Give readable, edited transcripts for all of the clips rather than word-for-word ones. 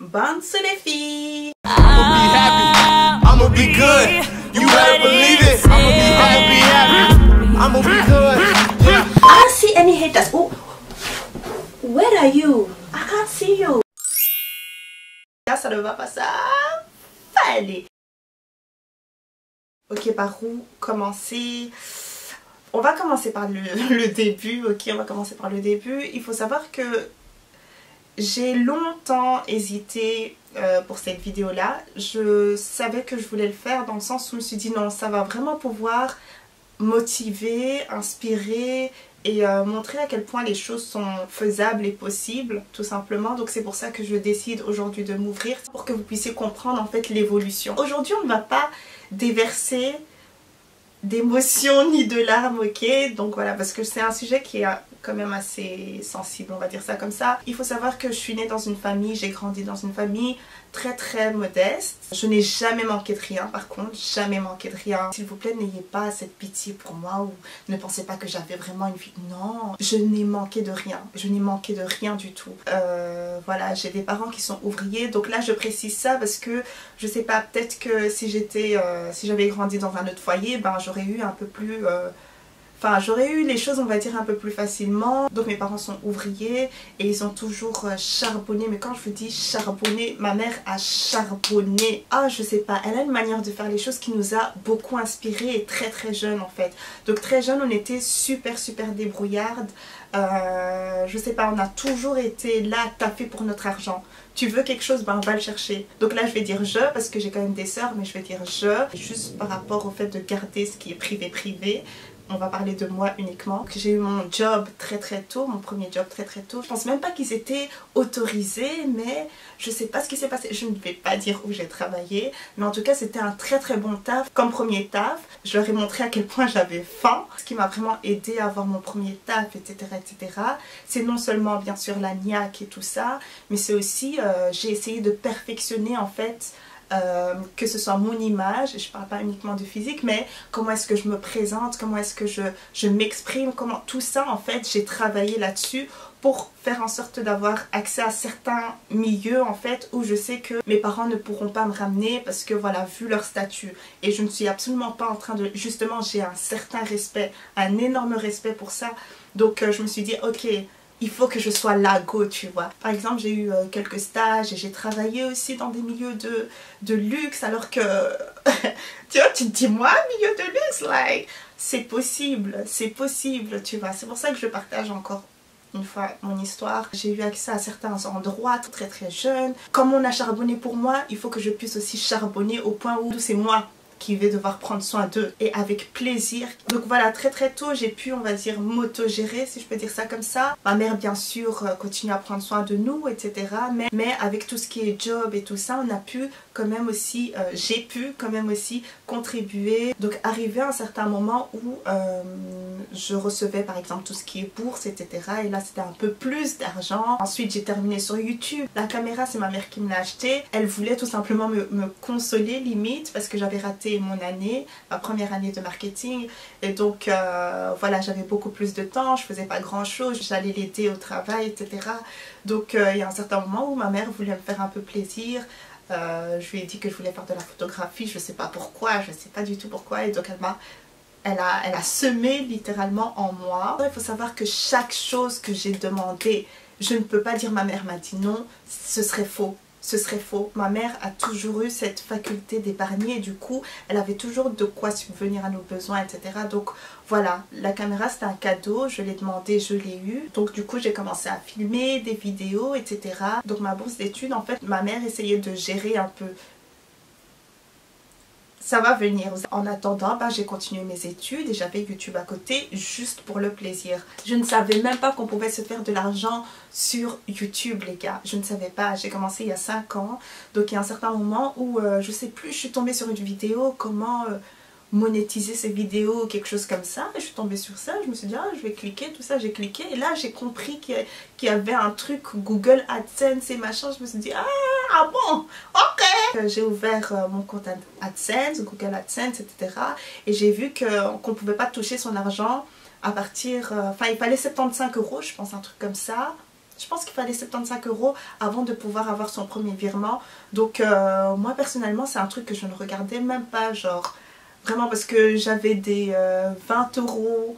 Bonne sur les filles. I'ma be happy, I'ma be good. You better believe it. I'ma be happy, I'ma be good. Yeah. I don't see any haters. Oh, where are you? I can't see you. Là, ça ne va pas ça. Allez. Ok, par où commencer? On va commencer par le début. Ok, on va commencer par le début. Il faut savoir que j'ai longtemps hésité pour cette vidéo là. Je savais que je voulais le faire dans le sens où je me suis dit non, ça va vraiment pouvoir motiver, inspirer et montrer à quel point les choses sont faisables et possibles tout simplement. Donc c'est pour ça que je décide aujourd'hui de m'ouvrir pour que vous puissiez comprendre en fait l'évolution. Aujourd'hui on ne va pas déverser d'émotions ni de larmes, ok? Donc voilà, parce que c'est un sujet qui est quand même assez sensible, on va dire ça comme ça. Il faut savoir que je suis née dans une famille, j'ai grandi dans une famille très modeste. Je n'ai jamais manqué de rien, par contre, jamais manqué de rien. S'il vous plaît, n'ayez pas cette pitié pour moi ou ne pensez pas que j'avais vraiment une vie. Non, je n'ai manqué de rien. Je n'ai manqué de rien du tout. Voilà, j'ai des parents qui sont ouvriers. Donc là, je précise ça parce que, je sais pas, peut-être que si j'avais grandi dans un autre foyer, ben j'aurais eu un peu plus... Enfin, j'aurais eu les choses, on va dire, un peu plus facilement. Donc mes parents sont ouvriers et ils ont toujours charbonné. Mais quand je vous dis charbonné, ma mère a charbonné. Ah, je sais pas, elle a une manière de faire les choses qui nous a beaucoup inspiré et très jeune en fait. Donc très jeune, on était super débrouillarde. Je sais pas, on a toujours été là, taper pour notre argent. Tu veux quelque chose, ben on va le chercher. Donc là je vais dire je parce que j'ai quand même des sœurs, mais je vais dire je. Juste par rapport au fait de garder ce qui est privé. On va parler de moi uniquement. J'ai eu mon job très tôt, mon premier job très tôt. Je pense même pas qu'ils étaient autorisés, mais je sais pas ce qui s'est passé. Je ne vais pas dire où j'ai travaillé, mais en tout cas c'était un très bon taf. Comme premier taf, je leur ai montré à quel point j'avais faim. Ce qui m'a vraiment aidé à avoir mon premier taf, etc. C'est non seulement bien sûr la niaque et tout ça, mais c'est aussi, j'ai essayé de perfectionner en fait que ce soit mon image, je parle pas uniquement du physique, mais comment est-ce que je me présente, comment est-ce que je m'exprime, comment tout ça en fait j'ai travaillé là-dessus pour faire en sorte d'avoir accès à certains milieux en fait où je sais que mes parents ne pourront pas me ramener parce que voilà, vu leur statut. Et je ne suis absolument pas en train de... Justement, j'ai un certain respect, un énorme respect pour ça. Donc je me suis dit ok, il faut que je sois là, go, tu vois. Par exemple, j'ai eu quelques stages et j'ai travaillé aussi dans des milieux de luxe, alors que, tu vois, tu te dis, moi, milieu de luxe, like, c'est possible, tu vois. C'est pour ça que je partage encore une fois mon histoire. J'ai eu accès à certains endroits très jeunes. Comme on a charbonné pour moi, il faut que je puisse aussi charbonner au point où c'est moi qui vais devoir prendre soin d'eux et avec plaisir. Donc voilà, très tôt j'ai pu, on va dire, m'auto-gérer, si je peux dire ça comme ça. Ma mère bien sûr continue à prendre soin de nous, etc. Mais avec tout ce qui est job et tout ça, on a pu quand même aussi, j'ai pu quand même aussi contribuer. Donc arrivé à un certain moment où je recevais par exemple tout ce qui est bourse, etc. Et là c'était un peu plus d'argent. Ensuite j'ai terminé sur YouTube. La caméra c'est ma mère qui me l'a achetée. Elle voulait tout simplement me consoler limite parce que j'avais raté mon année, ma première année de marketing, et donc voilà, j'avais beaucoup plus de temps, je faisais pas grand chose, j'allais l'aider au travail, etc. Donc il y a un certain moment où ma mère voulait me faire un peu plaisir. Je lui ai dit que je voulais faire de la photographie, je sais pas pourquoi, je sais pas du tout pourquoi, et donc elle a semé littéralement en moi. Il faut savoir que chaque chose que j'ai demandé, je ne peux pas dire ma mère m'a dit non, ce serait faux. Ce serait faux. Ma mère a toujours eu cette faculté d'épargner et du coup elle avait toujours de quoi subvenir à nos besoins, etc. Donc voilà, la caméra c'était un cadeau, je l'ai demandé, je l'ai eu. Donc du coup j'ai commencé à filmer des vidéos, etc. Donc ma bourse d'études, en fait ma mère essayait de gérer un peu. Ça va venir. En attendant, j'ai continué mes études et j'avais YouTube à côté juste pour le plaisir. Je ne savais même pas qu'on pouvait se faire de l'argent sur YouTube, les gars. Je ne savais pas. J'ai commencé il y a 5 ans. Donc il y a un certain moment où, je sais plus, je suis tombée sur une vidéo, comment monétiser ces vidéos, quelque chose comme ça. Et je suis tombée sur ça, je me suis dit, ah, je vais cliquer, tout ça, j'ai cliqué. Et là, j'ai compris qu'il y avait un truc Google AdSense et machin. Je me suis dit, ah bon, ok. J'ai ouvert mon compte AdSense, Google AdSense, etc. Et j'ai vu qu'on ne pouvait pas toucher son argent à partir... Enfin, il fallait 75 €, je pense, un truc comme ça. je pense qu'il fallait 75 € avant de pouvoir avoir son premier virement. Donc moi personnellement c'est un truc que je ne regardais même pas, genre vraiment, parce que j'avais des 20 €.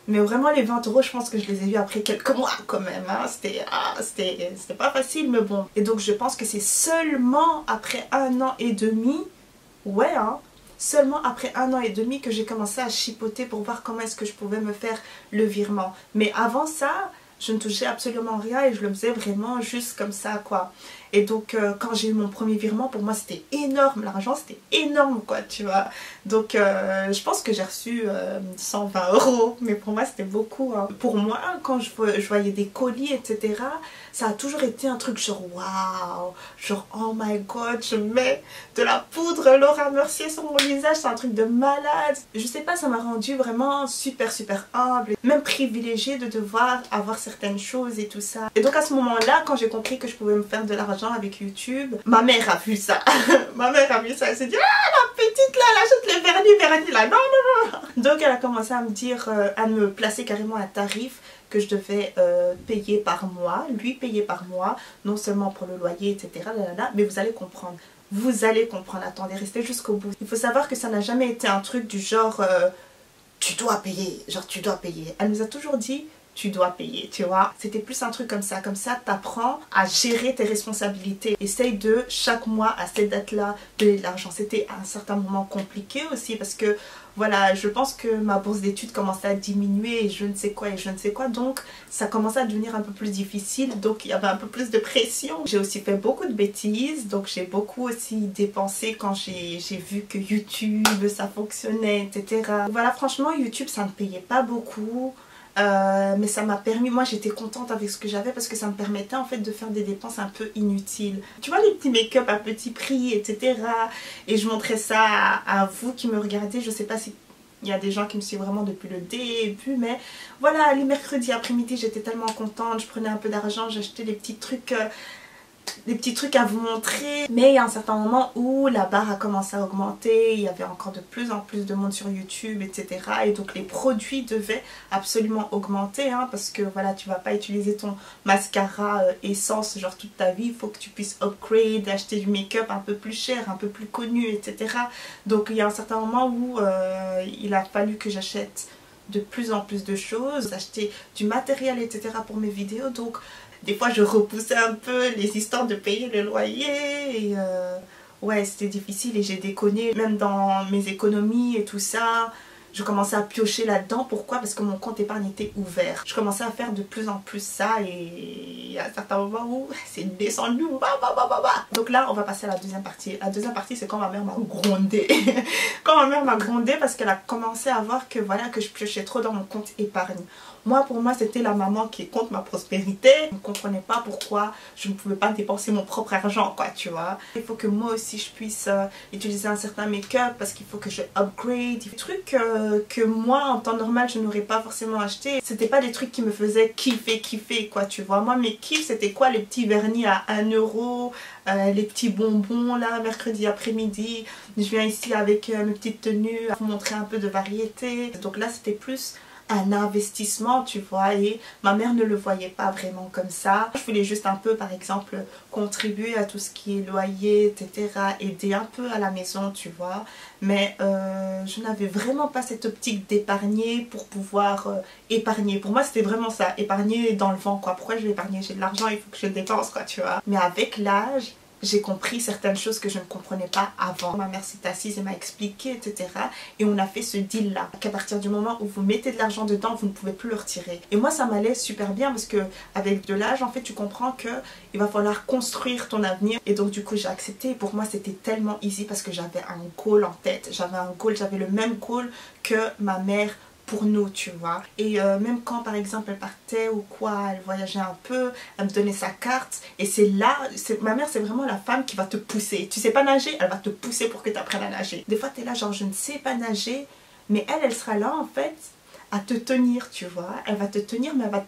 Mais vraiment les 20 € je pense que je les ai eu après quelques mois quand même, hein. C'était pas facile, mais bon. Et donc je pense que c'est seulement après 1 an et demi, ouais hein, seulement après 1 an et demi que j'ai commencé à chipoter pour voir comment est-ce que je pouvais me faire le virement. Mais avant ça, je ne touchais absolument rien et je le faisais vraiment juste comme ça quoi. Et donc quand j'ai eu mon premier virement, pour moi c'était énorme, l'argent c'était énorme quoi, tu vois. Donc je pense que j'ai reçu 120 €, mais pour moi c'était beaucoup, hein. Pour moi, quand je voyais des colis etc, ça a toujours été un truc genre waouh, genre oh my god, je mets de la poudre Laura Mercier sur mon visage, c'est un truc de malade. Je sais pas, ça m'a rendu vraiment super humble, même privilégiée de devoir avoir certaines choses et tout ça. Et donc à ce moment là, quand j'ai compris que je pouvais me faire de l'argent avec YouTube, ma mère a vu ça. Ma mère a vu ça, elle s'est dit ah la petite là, elle achète les vernis là, non non non. Donc elle a commencé à me dire, à me placer carrément un tarif que je devais payer par mois, lui payer par mois, non seulement pour le loyer etc, mais vous allez comprendre. Vous allez comprendre, attendez, restez jusqu'au bout. Il faut savoir que ça n'a jamais été un truc du genre tu dois payer, genre tu dois payer. Elle nous a toujours dit tu dois payer, tu vois. C'était plus un truc comme ça t'apprends à gérer tes responsabilités. Essaye de chaque mois à cette date là donner de l'argent. C'était à un certain moment compliqué aussi parce que voilà, je pense que ma bourse d'études commençait à diminuer et je ne sais quoi, donc ça commençait à devenir un peu plus difficile, donc il y avait un peu plus de pression. J'ai aussi fait beaucoup de bêtises, donc j'ai beaucoup aussi dépensé quand j'ai vu que YouTube ça fonctionnait etc. Voilà, franchement YouTube ça ne payait pas beaucoup. Mais ça m'a permis, moi j'étais contente avec ce que j'avais parce que ça me permettait en fait de faire des dépenses un peu inutiles. Tu vois les petits make-up à petit prix etc. Et je montrais ça à vous qui me regardez, je sais pas si il y a des gens qui me suivent vraiment depuis le début, mais voilà, les mercredis après-midi j'étais tellement contente, je prenais un peu d'argent, j'achetais des petits trucs à vous montrer. Mais il y a un certain moment où la barre a commencé à augmenter, il y avait encore de plus en plus de monde sur YouTube etc, et donc les produits devaient absolument augmenter hein, parce que voilà, tu vas pas utiliser ton mascara essence genre toute ta vie, il faut que tu puisses upgrade, acheter du make-up un peu plus cher, un peu plus connu etc. Donc il y a un certain moment où il a fallu que j'achète de plus en plus de choses, acheter du matériel etc pour mes vidéos. Donc des fois je repoussais un peu les histoires de payer le loyer et ouais c'était difficile et j'ai déconné même dans mes économies et tout ça. Je commençais à piocher là-dedans. Pourquoi? Parce que mon compte épargne était ouvert. Je commençais à faire de plus en plus ça et il y a un certain moment où c'est descendu. Donc là on va passer à la deuxième partie. La deuxième partie c'est quand ma mère m'a grondé. Quand ma mère m'a grondé parce qu'elle a commencé à voir que voilà, que je piochais trop dans mon compte épargne. Moi, pour moi, c'était la maman qui compte ma prospérité. Je ne comprenais pas pourquoi je ne pouvais pas dépenser mon propre argent, quoi, tu vois. Il faut que moi aussi, je puisse utiliser un certain make-up parce qu'il faut que je upgrade. Des trucs que moi, en temps normal, je n'aurais pas forcément acheté. C'était pas des trucs qui me faisaient kiffer, quoi, tu vois. Moi, mes kiffs, c'était quoi? Les petits vernis à 1 €, les petits bonbons, là, mercredi après-midi. Je viens ici avec mes petites tenues, pour montrer un peu de variété. Donc là, c'était plus un investissement, tu vois, et ma mère ne le voyait pas vraiment comme ça. Je voulais juste un peu, par exemple, contribuer à tout ce qui est loyer, etc., aider un peu à la maison, tu vois, mais je n'avais vraiment pas cette optique d'épargner pour pouvoir épargner. Pour moi, c'était vraiment ça, épargner dans le vent, quoi. Pourquoi je vais épargner? J'ai de l'argent, il faut que je le dépense, quoi, tu vois. Mais avec l'âge, j'ai compris certaines choses que je ne comprenais pas avant. Ma mère s'est assise et m'a expliqué, etc. Et on a fait ce deal là, qu'à partir du moment où vous mettez de l'argent dedans, vous ne pouvez plus le retirer. Et moi ça m'allait super bien parce que avec de l'âge, en fait, tu comprends que il va falloir construire ton avenir. Et donc du coup j'ai accepté. Et pour moi c'était tellement easy parce que j'avais un goal en tête. J'avais un goal, j'avais le même goal que ma mère pour nous, tu vois. Et même quand par exemple elle partait ou quoi, elle voyageait un peu, elle me donnait sa carte, et c'est là, ma mère c'est vraiment la femme qui va te pousser. Tu sais pas nager, elle va te pousser pour que tu apprennes à nager. Des fois tu es là genre je ne sais pas nager, mais elle sera là en fait à te tenir, tu vois. Elle va te tenir, mais elle va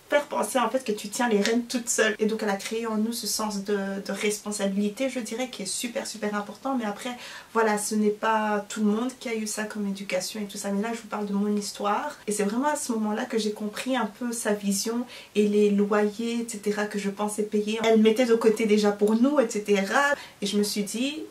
faire penser en fait que tu tiens les rênes toute seule. Et donc elle a créé en nous ce sens de responsabilité, je dirais, qui est super important. Mais après, voilà, ce n'est pas tout le monde qui a eu ça comme éducation et tout ça. Mais là, je vous parle de mon histoire. Et c'est vraiment à ce moment-là que j'ai compris un peu sa vision et les loyers, etc. que je pensais payer. Elle mettait de côté déjà pour nous, etc. Et je me suis dit...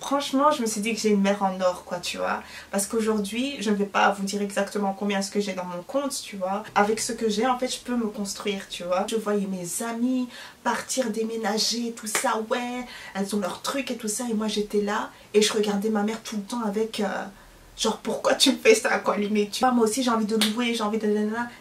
Franchement, je me suis dit que j'ai une mère en or, quoi, tu vois. Parce qu'aujourd'hui, je ne vais pas vous dire exactement combien ce que j'ai dans mon compte, tu vois. Avec ce que j'ai, en fait, je peux me construire, tu vois. Je voyais mes amis partir déménager, tout ça, ouais. Elles ont leurs trucs et tout ça. Et moi, j'étais là et je regardais ma mère tout le temps avec... genre, pourquoi tu me fais ça, quoi, limite, tu vois. Moi aussi, j'ai envie de louer, j'ai envie de...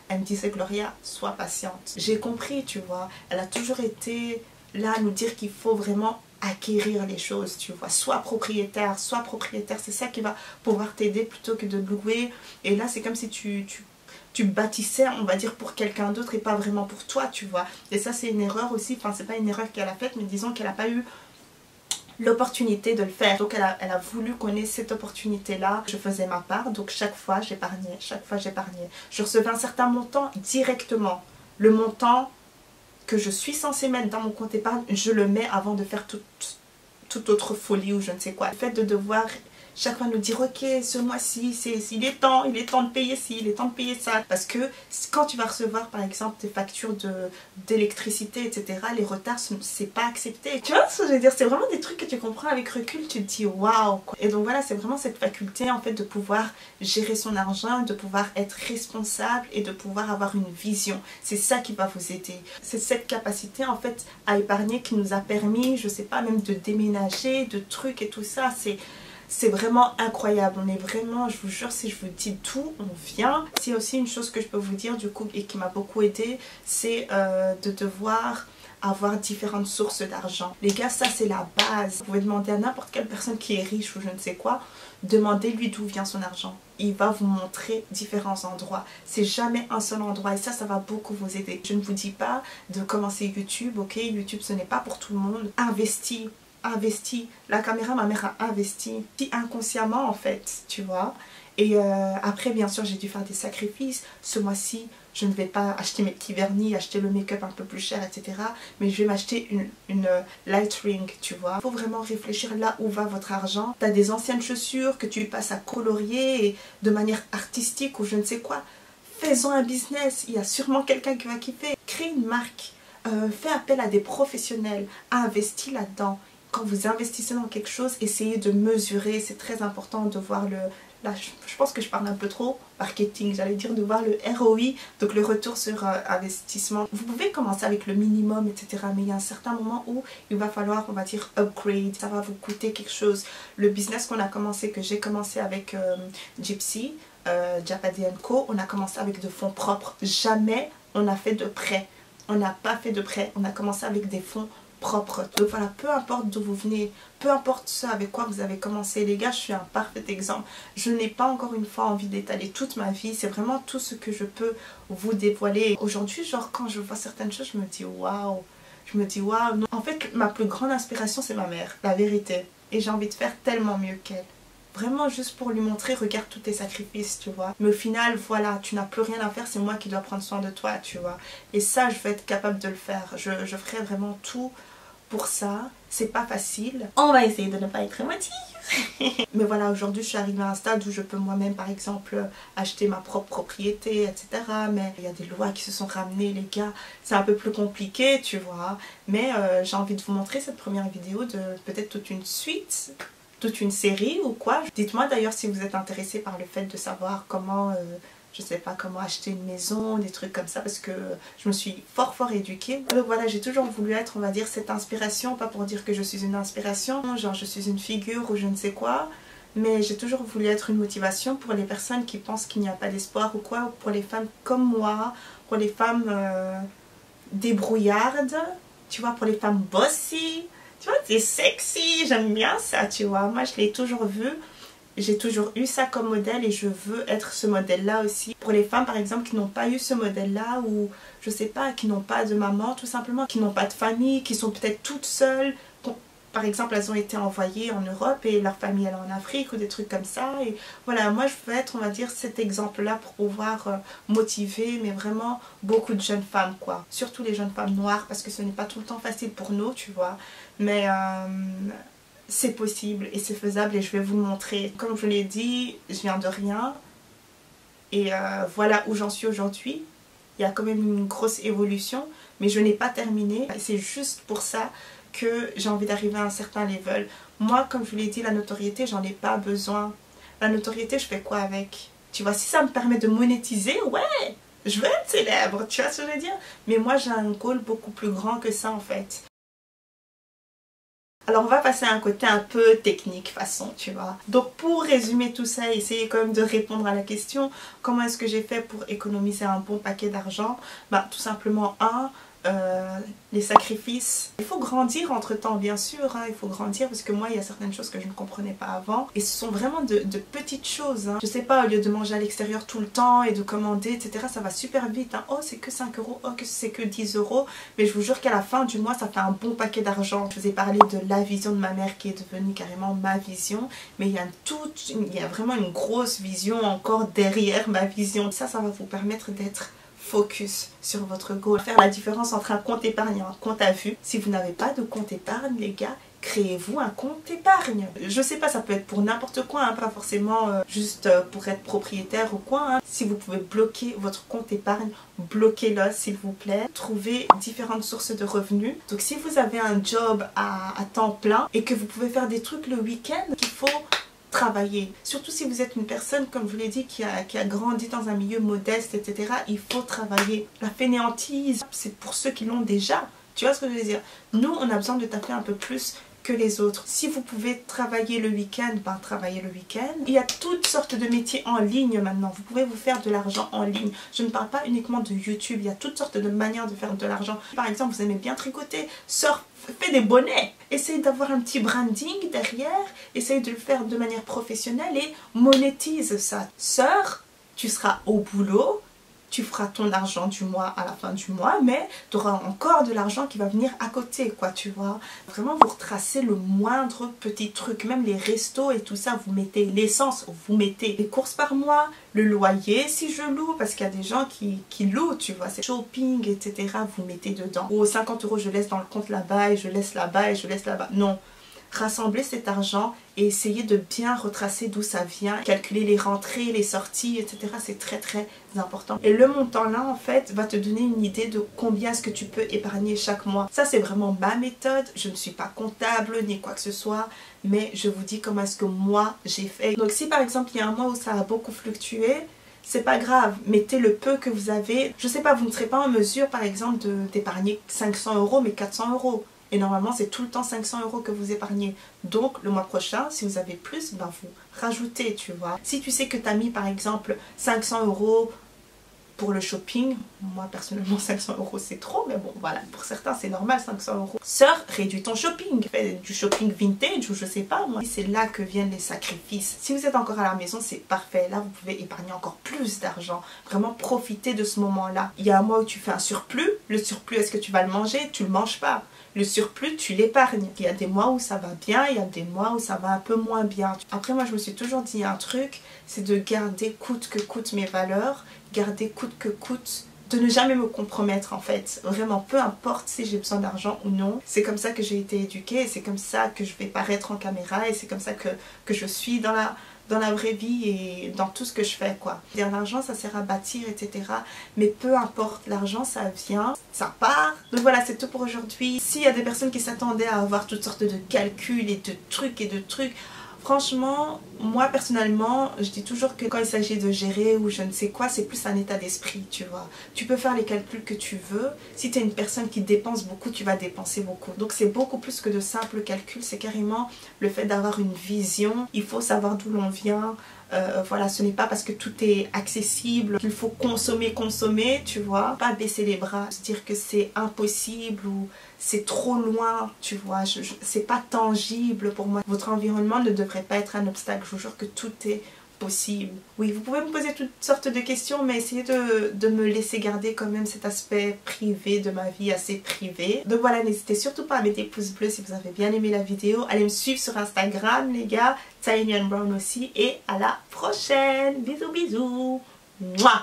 Elle me disait, Gloria, sois patiente. J'ai compris, tu vois. Elle a toujours été là à nous dire qu'il faut vraiment... acquérir les choses, tu vois, sois propriétaire, c'est ça qui va pouvoir t'aider plutôt que de louer. Et là c'est comme si tu bâtissais, on va dire, pour quelqu'un d'autre et pas vraiment pour toi, tu vois. Et ça c'est une erreur aussi, enfin c'est pas une erreur qu'elle a faite, mais disons qu'elle a pas eu l'opportunité de le faire. Donc elle a voulu qu'on ait cette opportunité là. Je faisais ma part, donc chaque fois j'épargnais, je recevais un certain montant directement. Le montant que je suis censée mettre dans mon compte épargne, je le mets avant de faire toute autre folie ou je ne sais quoi. Le fait de devoir chaque fois nous dire ok, ce mois-ci, il est temps de payer ci, il est temps de payer ça. Parce que quand tu vas recevoir par exemple tes factures d'électricité, etc., les retards, c'est pas accepté. Tu vois ce que je veux dire? C'est vraiment des trucs que tu comprends avec recul, tu te dis waouh. Et donc voilà, c'est vraiment cette faculté en fait de pouvoir gérer son argent, de pouvoir être responsable et de pouvoir avoir une vision. C'est ça qui va vous aider. C'est cette capacité en fait à épargner qui nous a permis, je sais pas, même de déménager, de trucs et tout ça. C'est vraiment incroyable, on est vraiment, je vous jure, si je vous dis tout, on vient. C'est aussi une chose que je peux vous dire du coup et qui m'a beaucoup aidé, c'est de devoir avoir différentes sources d'argent. Les gars, ça c'est la base. Vous pouvez demander à n'importe quelle personne qui est riche ou je ne sais quoi, demandez-lui d'où vient son argent. Il va vous montrer différents endroits. C'est jamais un seul endroit et ça va beaucoup vous aider. Je ne vous dis pas de commencer YouTube, ok, YouTube ce n'est pas pour tout le monde. Investis, la caméra, ma mère a investi inconsciemment en fait, tu vois. Et après bien sûr j'ai dû faire des sacrifices. Ce mois-ci je ne vais pas acheter mes petits vernis, acheter le make-up un peu plus cher, etc. Mais je vais m'acheter une light ring, tu vois. Il faut vraiment réfléchir là où va votre argent. Tu as des anciennes chaussures que tu passes à colorier et de manière artistique ou je ne sais quoi. Fais-en un business, il y a sûrement quelqu'un qui va kiffer. Crée une marque, fais appel à des professionnels, investis là-dedans. Quand vous investissez dans quelque chose, essayez de mesurer, c'est très important de voir le... Là, je pense que je parle un peu trop marketing, j'allais dire de voir le ROI, donc le retour sur investissement. Vous pouvez commencer avec le minimum, etc. Mais il y a un certain moment où il va falloir, on va dire, upgrade. Ça va vous coûter quelque chose. Le business qu'on a commencé, que j'ai commencé avec Gypsy, Japadi & Co, on a commencé avec de fonds propres. Jamais on a fait de prêt. On n'a pas fait de prêt. On a commencé avec des fonds propre. Donc voilà, peu importe d'où vous venez, peu importe ce avec quoi vous avez commencé, les gars, je suis un parfait exemple. Je n'ai pas encore une fois envie d'étaler toute ma vie, c'est vraiment tout ce que je peux vous dévoiler. Aujourd'hui, genre quand je vois certaines choses, je me dis waouh, waouh. En fait, ma plus grande inspiration, c'est ma mère, la vérité. Et j'ai envie de faire tellement mieux qu'elle. Vraiment juste pour lui montrer, regarde tous tes sacrifices, tu vois. Mais au final, voilà, tu n'as plus rien à faire, c'est moi qui dois prendre soin de toi, tu vois. Et ça, je vais être capable de le faire. Je ferai vraiment tout pour ça. C'est pas facile. On va essayer de ne pas être émotive. Mais voilà, aujourd'hui, je suis arrivée à un stade où je peux moi-même, par exemple, acheter ma propre propriété, etc. Mais il y a des lois qui se sont ramenées, les gars. C'est un peu plus compliqué, tu vois. Mais j'ai envie de vous montrer cette première vidéo de peut-être toute une suite, toute une série ou quoi. Dites-moi d'ailleurs si vous êtes intéressé par le fait de savoir comment, je sais pas, comment acheter une maison, des trucs comme ça, parce que je me suis fort éduquée. Donc voilà, j'ai toujours voulu être, on va dire, cette inspiration, pas pour dire que je suis une inspiration, genre je suis une figure ou je ne sais quoi, mais j'ai toujours voulu être une motivation pour les personnes qui pensent qu'il n'y a pas d'espoir ou quoi, ou pour les femmes comme moi, pour les femmes débrouillardes, tu vois, pour les femmes bossy. Tu vois, c'est sexy, j'aime bien ça, tu vois. Moi, je l'ai toujours vu. J'ai toujours eu ça comme modèle et je veux être ce modèle-là aussi. Pour les femmes, par exemple, qui n'ont pas eu ce modèle-là ou, je sais pas, qui n'ont pas de maman, tout simplement, qui n'ont pas de famille, qui sont peut-être toutes seules. par exemple, elles ont été envoyées en Europe et leur famille elle est en Afrique ou des trucs comme ça. Et voilà, moi je veux être, on va dire, cet exemple-là pour pouvoir motiver, mais vraiment beaucoup de jeunes femmes, quoi. Surtout les jeunes femmes noires, parce que ce n'est pas tout le temps facile pour nous, tu vois. Mais c'est possible et c'est faisable et je vais vous le montrer. Comme je l'ai dit, je viens de rien. Et voilà où j'en suis aujourd'hui. Il y a quand même une grosse évolution, mais je n'ai pas terminé. C'est juste pour ça que j'ai envie d'arriver à un certain level. Moi, comme je vous l'ai dit, la notoriété, j'en ai pas besoin. La notoriété, je fais quoi avec? Tu vois, si ça me permet de monétiser, ouais, je veux être célèbre, tu vois ce que je veux dire? Mais moi, j'ai un goal beaucoup plus grand que ça, en fait. Alors on va passer à un côté un peu technique façon, tu vois. Donc pour résumer tout ça, essayer quand même de répondre à la question, comment est-ce que j'ai fait pour économiser un bon paquet d'argent? Bah tout simplement les sacrifices. Il faut grandir entre temps bien sûr, hein, il faut grandir parce que moi il y a certaines choses que je ne comprenais pas avant et ce sont vraiment de petites choses. Hein. Je sais pas, au lieu de manger à l'extérieur tout le temps et de commander etc, ça va super vite. Hein. Oh c'est que 5 €, oh que c'est que 10 €, mais je vous jure qu'à la fin du mois ça fait un bon paquet d'argent. Je vous ai parlé de la vision de ma mère qui est devenue carrément ma vision, mais il y a vraiment une grosse vision encore derrière ma vision. Ça va vous permettre d'être focus sur votre goal. Faire la différence entre un compte épargne et un compte à vue. Si vous n'avez pas de compte épargne, les gars, créez-vous un compte épargne. Je sais pas, ça peut être pour n'importe quoi, hein, pas forcément juste pour être propriétaire ou quoi. Hein. Si vous pouvez bloquer votre compte épargne, bloquez-le s'il vous plaît. Trouvez différentes sources de revenus. Donc si vous avez un job à temps plein et que vous pouvez faire des trucs le week-end, il faut travailler. Surtout si vous êtes une personne, comme je vous l'ai dit, qui a grandi dans un milieu modeste, etc. Il faut travailler. La fainéantise, c'est pour ceux qui l'ont déjà. Tu vois ce que je veux dire? Nous, on a besoin de taper un peu plus que les autres. Si vous pouvez travailler le week-end, ben travaillez le week-end. Il y a toutes sortes de métiers en ligne maintenant. Vous pouvez vous faire de l'argent en ligne. Je ne parle pas uniquement de YouTube. Il y a toutes sortes de manières de faire de l'argent. Par exemple, vous aimez bien tricoter, fais des bonnets. Essayez d'avoir un petit branding derrière. Essayez de le faire de manière professionnelle et monétise ça. Sœur, tu seras au boulot. Tu feras ton argent du mois à la fin du mois, mais tu auras encore de l'argent qui va venir à côté, quoi, tu vois. Vraiment, vous retracez le moindre petit truc, même les restos et tout ça, vous mettez l'essence, vous mettez les courses par mois, le loyer si je loue, parce qu'il y a des gens qui louent, tu vois, c'est shopping, etc., vous mettez dedans. Ou 50 € je laisse dans le compte là-bas et je laisse là-bas et je laisse là-bas. Non. Rassemblez cet argent et essayez de bien retracer d'où ça vient, calculer les rentrées, les sorties, etc. C'est très très important. Et le montant là en fait va te donner une idée de combien est-ce que tu peux épargner chaque mois. Ça c'est vraiment ma méthode, je ne suis pas comptable ni quoi que ce soit, mais je vous dis comment est-ce que moi j'ai fait. Donc si par exemple il y a un mois où ça a beaucoup fluctué, c'est pas grave, mettez le peu que vous avez. Je sais pas, vous ne serez pas en mesure par exemple d'épargner 500 € mais 400 €. Et normalement, c'est tout le temps 500 € que vous épargnez. Donc, le mois prochain, si vous avez plus, ben vous rajoutez, tu vois. Si tu sais que tu as mis, par exemple, 500 € pour le shopping, moi, personnellement, 500 € c'est trop, mais bon, voilà. Pour certains, c'est normal, 500 €. Sœur, réduis ton shopping. Fais du shopping vintage ou je sais pas, moi. C'est là que viennent les sacrifices. Si vous êtes encore à la maison, c'est parfait. Là, vous pouvez épargner encore plus d'argent. Vraiment, profitez de ce moment-là. Il y a un mois où tu fais un surplus. Le surplus, est-ce que tu vas le manger? Tu le manges pas. Le surplus, tu l'épargnes. Il y a des mois où ça va bien, il y a des mois où ça va un peu moins bien. Après, moi, je me suis toujours dit un truc, c'est de garder coûte que coûte mes valeurs, garder coûte que coûte, de ne jamais me compromettre en fait. Vraiment, peu importe si j'ai besoin d'argent ou non. C'est comme ça que j'ai été éduquée et c'est comme ça que je vais paraître en caméra et c'est comme ça que je suis dans la vraie vie et dans tout ce que je fais, quoi. L'argent, ça sert à bâtir, etc. Mais peu importe, l'argent, ça vient, ça part. Donc voilà, c'est tout pour aujourd'hui. S'il y a des personnes qui s'attendaient à avoir toutes sortes de calculs et de trucs, franchement, moi personnellement, je dis toujours que quand il s'agit de gérer ou je ne sais quoi, c'est plus un état d'esprit, tu vois. Tu peux faire les calculs que tu veux. Si tu es une personne qui dépense beaucoup, tu vas dépenser beaucoup. Donc c'est beaucoup plus que de simples calculs, c'est carrément le fait d'avoir une vision. Il faut savoir d'où l'on vient. Voilà, ce n'est pas parce que tout est accessible qu'il faut consommer, tu vois. Pas baisser les bras, se dire que c'est impossible ou c'est trop loin, tu vois. C'est pas tangible pour moi. Votre environnement ne devrait pas être un obstacle. Je vous jure que tout est possible. Oui, vous pouvez me poser toutes sortes de questions, mais essayez de me laisser garder quand même cet aspect privé de ma vie, assez privé. Donc voilà, n'hésitez surtout pas à mettre des pouces bleus si vous avez bien aimé la vidéo. Allez me suivre sur Instagram les gars, Tiny and Brown aussi, et à la prochaine. Bisous bisous. Mouah.